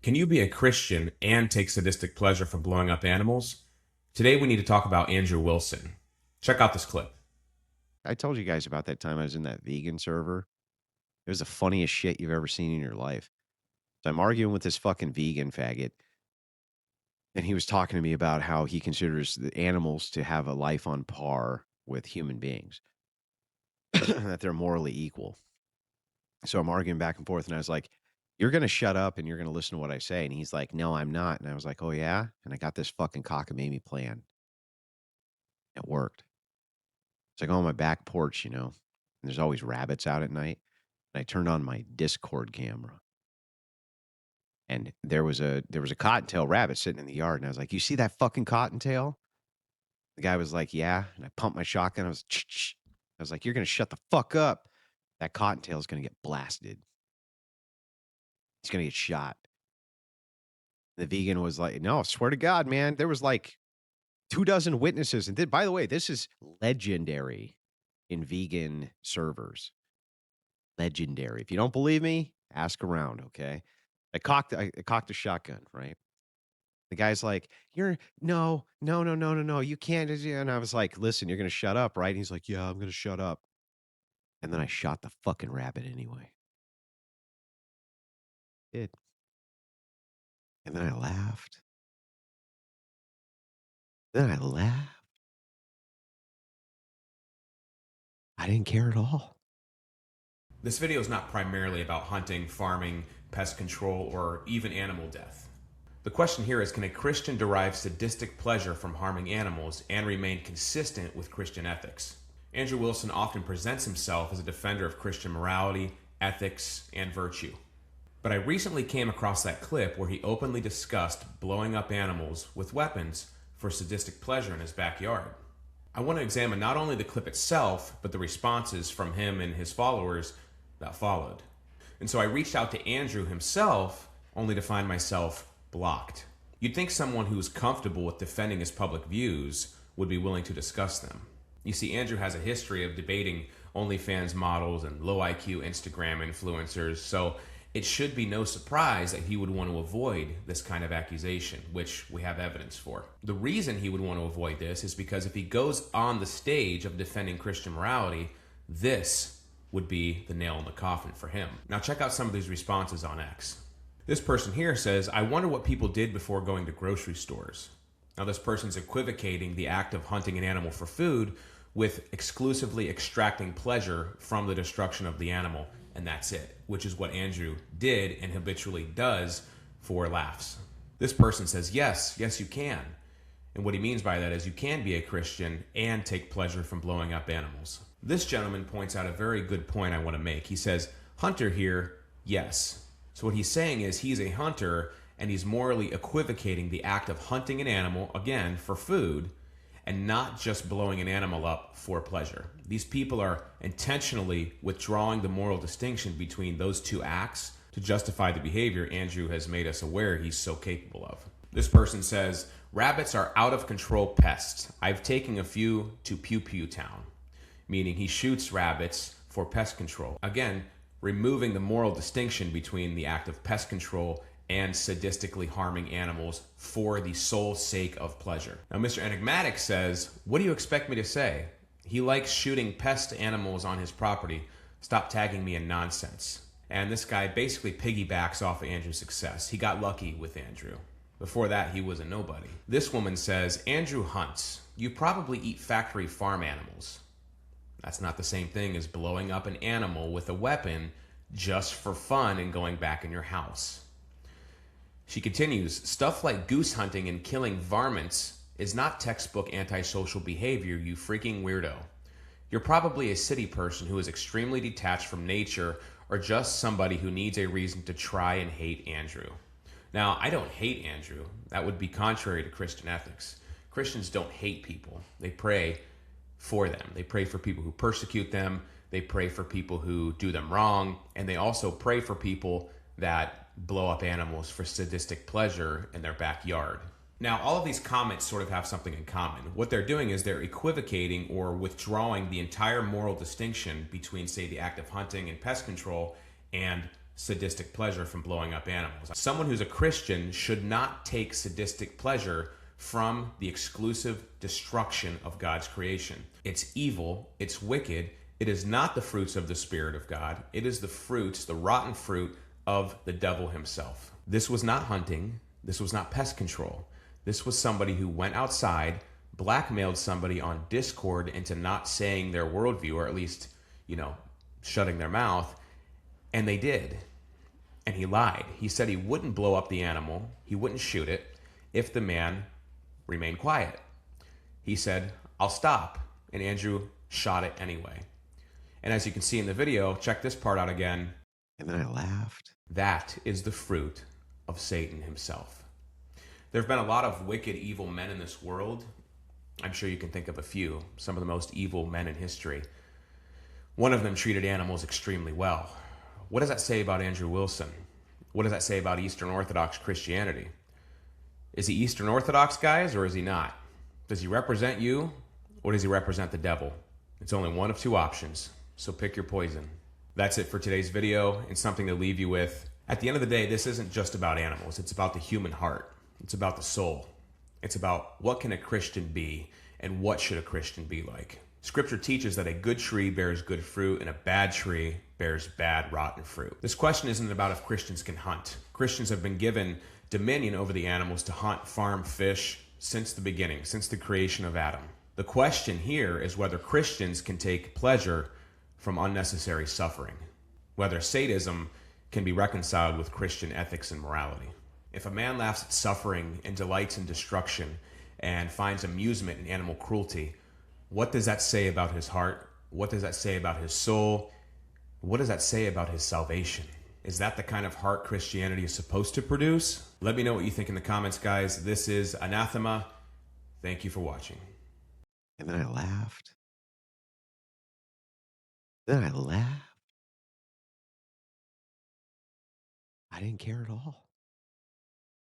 Can you be a Christian and take sadistic pleasure from blowing up animals? Today we need to talk about Andrew Wilson. Check out this clip. I told you guys about that time I was in that vegan server. It was the funniest shit you've ever seen in your life. So I'm arguing with this fucking vegan faggot, and he was talking to me about how he considers the animals to have a life on par with human beings, that they're morally equal. So I'm arguing back and forth, and I was like, "You're going to shut up and you're going to listen to what I say." And he's like, "No, I'm not." And I was like, "Oh, yeah?" And I got this fucking cockamamie plan. It worked. It's like on my back porch, and there's always rabbits out at night. And I turned on my Discord camera. And there was a cottontail rabbit sitting in the yard, and I was like, "You see that fucking cottontail?" The guy was like, "Yeah." And I pumped my shotgun. I was like, "You're gonna shut the fuck up. That cottontail is gonna get blasted. He's gonna get shot." The vegan was like, "No, swear to God, man. There was like 2 dozen witnesses." And by the way, this is legendary in vegan servers. Legendary. If you don't believe me, ask around, okay? I cocked a shotgun, right? The guy's like, "You're no, no, no, no, no, no, you can't." And I was like, "Listen, you're gonna shut up, right?" And he's like, "Yeah, I'm gonna shut up." And then I shot the fucking rabbit anyway. Did. And then I laughed. Then I laughed. I didn't care at all. This video is not primarily about hunting, farming, pest control, or even animal death. The question here is, can a Christian derive sadistic pleasure from harming animals and remain consistent with Christian ethics? Andrew Wilson often presents himself as a defender of Christian morality, ethics, and virtue. But I recently came across that clip where he openly discussed blowing up animals with weapons for sadistic pleasure in his backyard. I want to examine not only the clip itself, but the responses from him and his followers that followed. And so I reached out to Andrew himself, only to find myself blocked. You'd think someone who's comfortable with defending his public views would be willing to discuss them. You see, Andrew has a history of debating OnlyFans models and low IQ Instagram influencers, so it should be no surprise that he would want to avoid this kind of accusation, which we have evidence for. The reason he would want to avoid this is because if he goes on the stage of defending Christian morality, this would be the nail in the coffin for him. Now check out some of these responses on X. This person here says, "I wonder what people did before going to grocery stores." Now this person's equivocating the act of hunting an animal for food with exclusively extracting pleasure from the destruction of the animal, and that's it, which is what Andrew did and habitually does for laughs. This person says, yes, you can. And what he means by that is you can be a Christian and take pleasure from blowing up animals. This gentleman points out a very good point I want to make. He says, hunter here, yes. So what he's saying is he's a hunter and he's morally equivocating the act of hunting an animal, again, for food, and not just blowing an animal up for pleasure. These people are intentionally withdrawing the moral distinction between those two acts to justify the behavior Andrew has made us aware he's so capable of. This person says, rabbits are out of control pests. I've taken a few to Pew Pew Town, meaning he shoots rabbits for pest control. Again, removing the moral distinction between the act of pest control and sadistically harming animals for the sole sake of pleasure. Now, Mr. Enigmatic says, what do you expect me to say? He likes shooting pest animals on his property. Stop tagging me in nonsense. And this guy basically piggybacks off of Andrew's success. He got lucky with Andrew. Before that, he was a nobody. This woman says, Andrew hunts. You probably eat factory farm animals. That's not the same thing as blowing up an animal with a weapon just for fun and going back in your house. She continues, stuff like goose hunting and killing varmints is not textbook antisocial behavior, you freaking weirdo. You're probably a city person who is extremely detached from nature or just somebody who needs a reason to try and hate Andrew. Now, I don't hate Andrew. That would be contrary to Christian ethics. Christians don't hate people. They pray for them. They pray for people who persecute them. They pray for people who do them wrong. And they also pray for people that blow up animals for sadistic pleasure in their backyard. Now, all of these comments sort of have something in common. What they're doing is they're equivocating or withdrawing the entire moral distinction between, say, the act of hunting and pest control and sadistic pleasure from blowing up animals. Someone who's a Christian should not take sadistic pleasure from the exclusive destruction of God's creation. It's evil, it's wicked, it is not the fruits of the Spirit of God, it is the fruits, the rotten fruit of the devil himself. This was not hunting, this was not pest control. This was somebody who went outside, blackmailed somebody on Discord into not saying their worldview, or at least, shutting their mouth, and they did. And he lied. He said he wouldn't blow up the animal, he wouldn't shoot it, if the man remained quiet. He said, "I'll stop." And Andrew shot it anyway. And as you can see in the video, check this part out again. And then I laughed. That is the fruit of Satan himself. There have been a lot of wicked, evil men in this world. I'm sure you can think of a few, some of the most evil men in history. One of them treated animals extremely well. What does that say about Andrew Wilson? What does that say about Eastern Orthodox Christianity? Is he Eastern Orthodox, guys, or is he not? Does he represent you, or does he represent the devil? It's only one of two options, so pick your poison. That's it for today's video, and something to leave you with. At the end of the day, this isn't just about animals. It's about the human heart. It's about the soul. It's about what can a Christian be, and what should a Christian be like. Scripture teaches that a good tree bears good fruit, and a bad tree bears bad, rotten fruit. This question isn't about if Christians can hunt. Christians have been given dominion over the animals to hunt, farm, fish since the beginning, since the creation of Adam. The question here is whether Christians can take pleasure from unnecessary suffering, whether sadism can be reconciled with Christian ethics and morality. If a man laughs at suffering and delights in destruction and finds amusement in animal cruelty, what does that say about his heart? What does that say about his soul? What does that say about his salvation? Is that the kind of heart Christianity is supposed to produce? Let me know what you think in the comments, guys. This is Anathema. Thank you for watching. And then I laughed. Then I laughed. I didn't care at all.